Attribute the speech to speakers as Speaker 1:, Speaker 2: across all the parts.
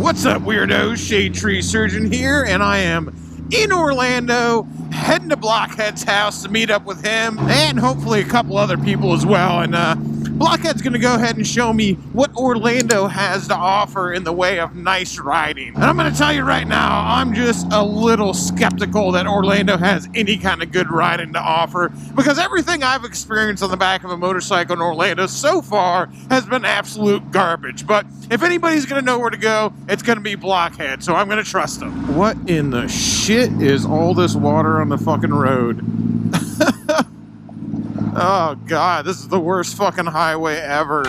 Speaker 1: What's up, weirdos? Shade Tree Surgeon here, and I am in Orlando, heading to Blockhead's house to meet up with him, and hopefully a couple other people as well. And Blockhead's gonna go ahead and show me what Orlando has to offer in the way of nice riding. And I'm gonna tell you right now, I'm just a little skeptical that Orlando has any kind of good riding to offer, because everything I've experienced on the back of a motorcycle in Orlando so far has been absolute garbage. But if anybody's gonna know where to go, it's gonna be Blockhead, so I'm gonna trust him. What in the shit is all this water on the fucking road? Oh god, this is the worst fucking highway ever.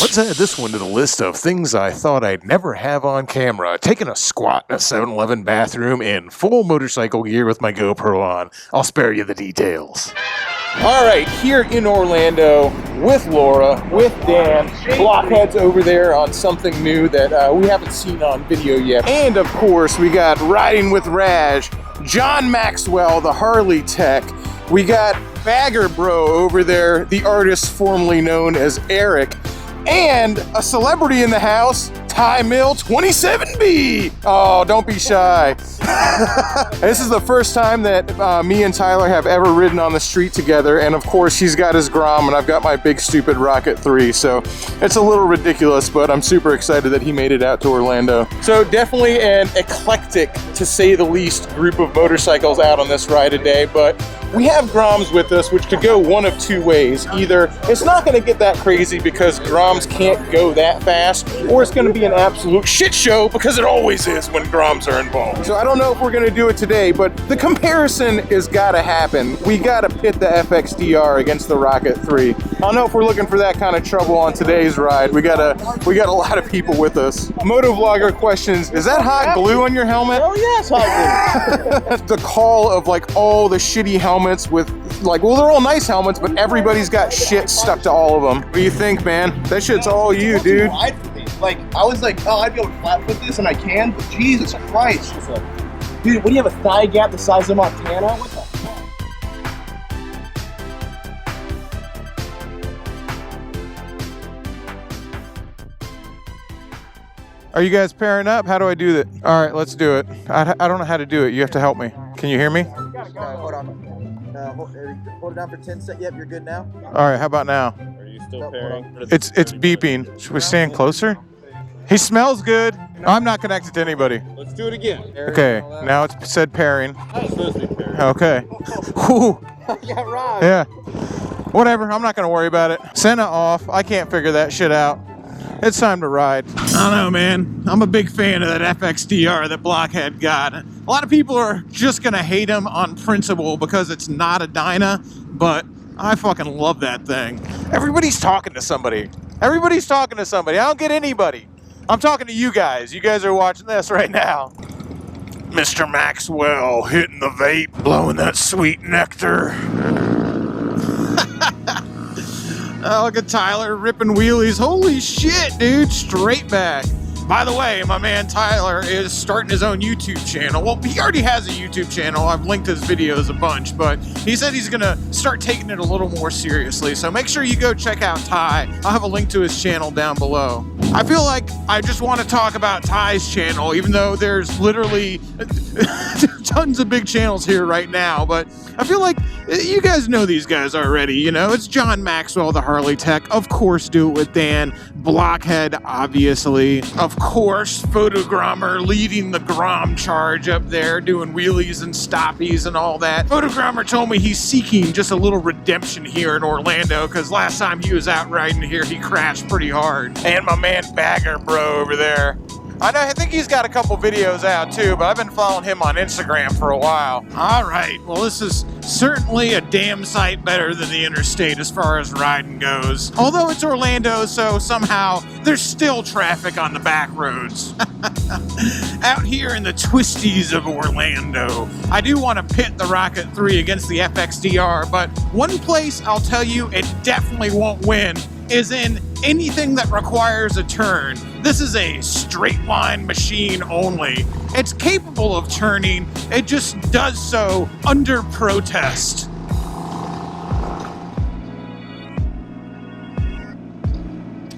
Speaker 1: Let's add this one to the list of things I thought I'd never have on camera. Taking a squat in a 7-Eleven bathroom in full motorcycle gear with my GoPro on. I'll spare you the details. All right, here in Orlando with Laura, with Dan. Blockhead's over there on something new that we haven't seen on video yet. And of course, we got Riding with Raj, John Maxwell, the Harley tech. We got Bagger Bro over there, the artist formerly known as Eric. And a celebrity in the house, Ty Mill 27B. Oh, don't be shy. This is the first time that me and Tyler have ever ridden on the street together. And of course, he's got his Grom and I've got my big stupid Rocket 3. So it's a little ridiculous, but I'm super excited that he made it out to Orlando. So definitely an eclectic, to say the least, group of motorcycles out on this ride today. But we have Groms with us, which could go one of two ways. Either it's not going to get that crazy because Groms can't go that fast, or it's going to be an absolute shit show because it always is when Groms are involved. So I don't know if we're going to do it today, but the comparison has got to happen. We got to pit the FXDR against the Rocket 3. I don't know if we're looking for that kind of trouble on today's ride. We got a lot of people with us. Motovlogger questions: is that hot glue on your helmet?
Speaker 2: Oh yeah, it's hot glue.
Speaker 1: The call of like all the shitty helmets with like, well, they're all nice helmets, but everybody's got shit stuck to all of them. What do you think, man? That shit's all you, dude.
Speaker 2: Like, I was like, oh, I'd be able to flat foot this, and I can, but Jesus Christ. Dude, what do you have, a thigh gap the size of Montana? What the fuck?
Speaker 1: Are you guys pairing up? How do I do that? All right, let's do it. I don't know how to do it. You have to help me. Can you hear me?
Speaker 2: Hold on. Hold it down for 10 seconds. Yep, you're good now.
Speaker 1: All right, how about now?
Speaker 3: Are you still pairing?
Speaker 1: It's beeping. Should we stand closer? He smells good. I'm not connected to anybody.
Speaker 3: Let's do it again.
Speaker 1: Okay, now it's said pairing.
Speaker 3: It's supposed to be pairing.
Speaker 1: Okay. Whew.
Speaker 2: Yeah, right.
Speaker 1: Yeah. Whatever, I'm not gonna worry about it. Senna off. I can't figure that shit out. It's time to ride. I don't know, man. I'm a big fan of that FXDR that Blockhead got. A lot of people are just gonna hate him on principle because it's not a Dyna, but I fucking love that thing. Everybody's talking to somebody. Everybody's talking to somebody. I don't get anybody. I'm talking to you guys. You guys are watching this right now. Mr. Maxwell hitting the vape, blowing that sweet nectar. Oh, look at Tyler ripping wheelies. Holy shit, dude. Straight back. By the way, my man Tyler is starting his own YouTube channel. Well, he already has a YouTube channel. I've linked his videos a bunch, but he said he's gonna start taking it a little more seriously. So make sure you go check out Ty. I'll have a link to his channel down below. I feel like I just want to talk about Ty's channel, even though there's literally tons of big channels here right now, but I feel like you guys know these guys already, you know? It's John Maxwell, the Harley tech. Of course, Do It With Dan. Blockhead, obviously. Of course, Photogrammer leading the Grom charge up there, doing wheelies and stoppies and all that. Photogrammer told me he's seeking just a little redemption here in Orlando, because last time he was out riding here, he crashed pretty hard. And my man Bagger Bro over there. I think he's got a couple videos out too, but I've been following him on Instagram for a while. All right, well, this is certainly a damn sight better than the interstate as far as riding goes. Although it's Orlando, so somehow there's still traffic on the back roads. Out here in the twisties of Orlando, I do want to pit the Rocket 3 against the FXDR, but one place I'll tell you it definitely won't win is in anything that requires a turn. This is a straight line machine only. It's capable of turning, it just does so under protest.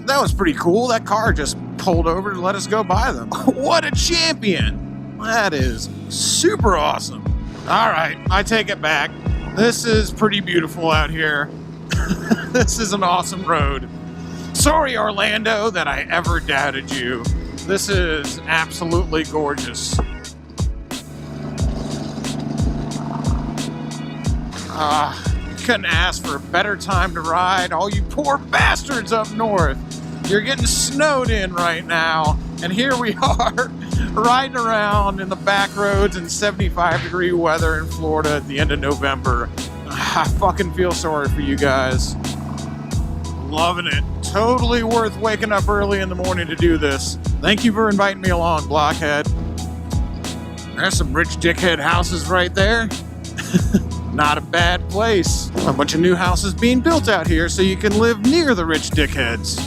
Speaker 1: That was pretty cool. That car just pulled over to let us go by them. What a champion! That is super awesome. All right, I take it back. This is pretty beautiful out here. This is an awesome road. Sorry, Orlando, that I ever doubted you. This is absolutely gorgeous. Couldn't ask for a better time to ride. All you poor bastards up north. You're getting snowed in right now. And here we are riding around in the back roads in 75-degree weather in Florida at the end of November. I fucking feel sorry for you guys. Loving it. Totally worth waking up early in the morning to do this. Thank you for inviting me along, Blockhead. There's some rich dickhead houses right there. Not a bad place. A bunch of new houses being built out here so you can live near the rich dickheads.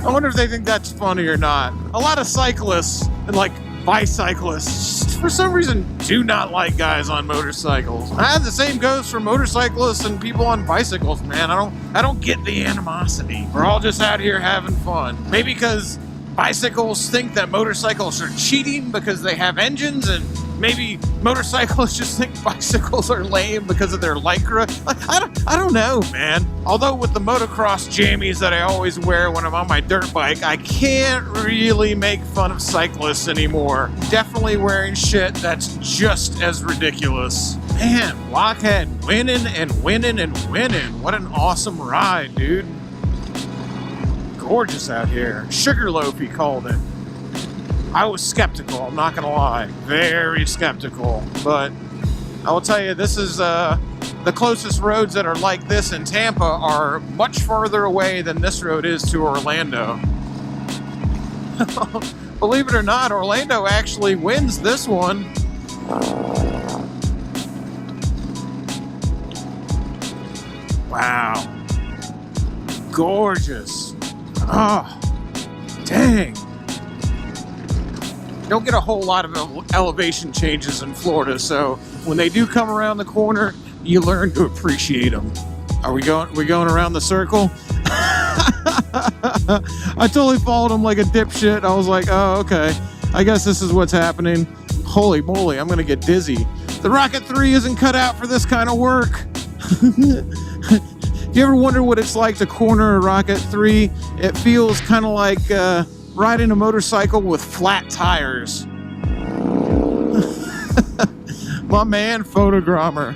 Speaker 1: I wonder if they think that's funny or not. A lot of cyclists and like bicyclists, for some reason, do not like guys on motorcycles. The same goes for motorcyclists and people on bicycles, man. I don't get the animosity. We're all just out here having fun. Maybe because bicycles think that motorcycles are cheating because they have engines, and maybe motorcyclists just think bicycles are lame because of their Lycra. I don't know, man. Although with the motocross jammies that I always wear when I'm on my dirt bike, I can't really make fun of cyclists anymore. Definitely wearing shit that's just as ridiculous. Man, Blockhead winning and winning and winning. What an awesome ride, dude. Gorgeous out here. Sugar Loaf, he called it. I was skeptical, I'm not gonna lie. Very skeptical. But I will tell you, this is the closest roads that are like this in Tampa are much farther away than this road is to Orlando. Believe it or not, Orlando actually wins this one. Wow. Gorgeous. Oh, dang. Don't get a whole lot of elevation changes in Florida, so when they do come around the corner, you learn to appreciate them. Are we going around the circle? I totally followed him like a dipshit. I was like, oh, okay. I guess this is what's happening. Holy moly, I'm gonna get dizzy. The Rocket 3 isn't cut out for this kind of work. You ever wonder what it's like to corner a Rocket 3? It feels kind of like riding a motorcycle with flat tires. My man, Photogrammer.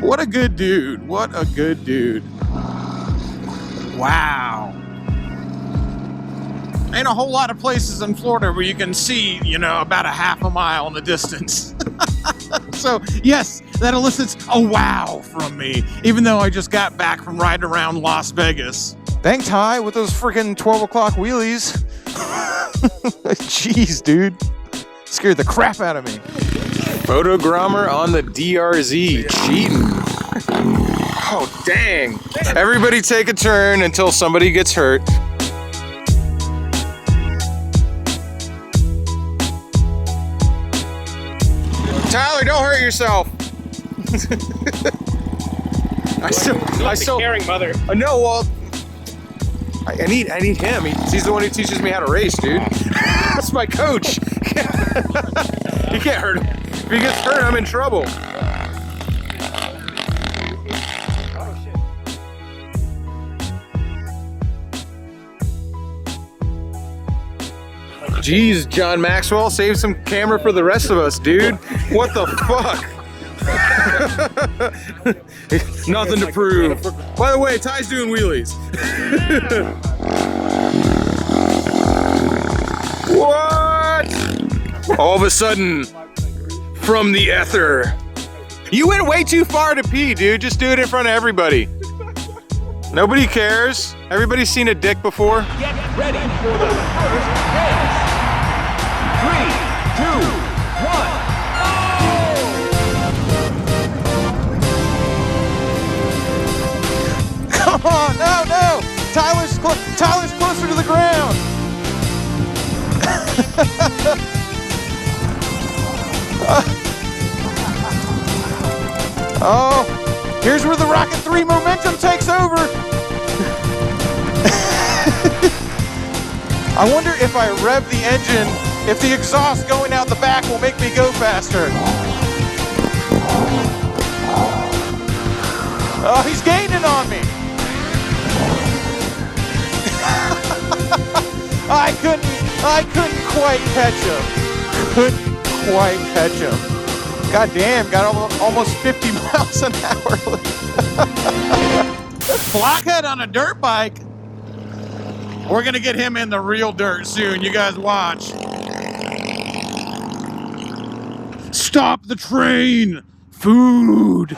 Speaker 1: What a good dude. What a good dude. Wow. Ain't a whole lot of places in Florida where you can see, about a half a mile in the distance. So, yes, that elicits a wow from me, even though I just got back from riding around Las Vegas. Thanks, Ty, with those freaking 12 o'clock wheelies. Jeez, dude. Scared the crap out of me. Photogrammer on the DRZ. Cheating. Oh, dang. Everybody take a turn until somebody gets hurt. Tyler, don't hurt yourself. I still
Speaker 3: caring mother.
Speaker 1: No, well, I need him. He's the one who teaches me how to race, dude. That's my coach. He can't hurt him. If he gets hurt, I'm in trouble. Jeez, John Maxwell, save some camera for the rest of us, dude. What the fuck? Nothing to prove. By the way, Ty's doing wheelies. What? All of a sudden, from the ether. You went way too far to pee, dude. Just do it in front of everybody. Nobody cares. Everybody's seen a dick before.
Speaker 4: Get ready for the first race. 3, 2, 1, go!
Speaker 1: Oh, here's where the Rocket 3 momentum takes over. I wonder if I rev the engine, if the exhaust going out the back will make me go faster. Oh, he's gaining on me. I couldn't quite catch him. Couldn't quite catch him. God damn, got almost 50 miles an hour. Blockhead on a dirt bike. We're gonna get him in the real dirt soon. You guys watch. Stop the train. Food.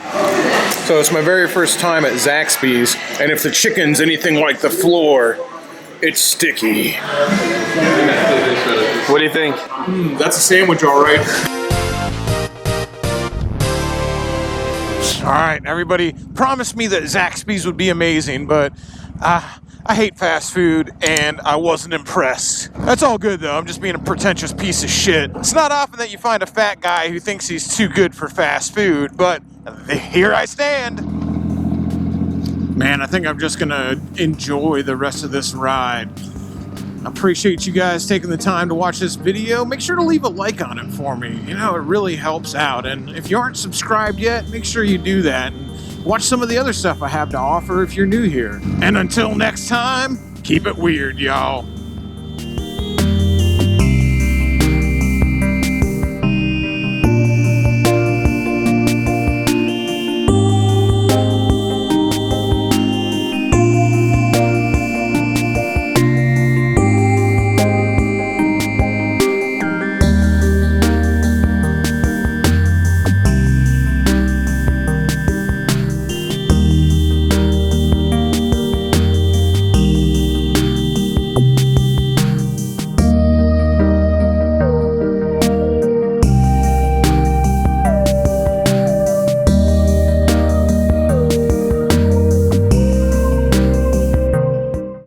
Speaker 1: So it's my very first time at Zaxby's, and if the chicken's anything like the floor, it's sticky.
Speaker 3: What do you think?
Speaker 1: That's a sandwich, all right. All right, everybody promised me that Zaxby's would be amazing, but I hate fast food, and I wasn't impressed. That's all good, though. I'm just being a pretentious piece of shit. It's not often that you find a fat guy who thinks he's too good for fast food, but here I stand. Man, I think I'm just gonna enjoy the rest of this ride. I appreciate you guys taking the time to watch this video. Make sure to leave a like on it for me. You know, it really helps out. And if you aren't subscribed yet, make sure you do that. And watch some of the other stuff I have to offer if you're new here. And until next time, keep it weird, y'all.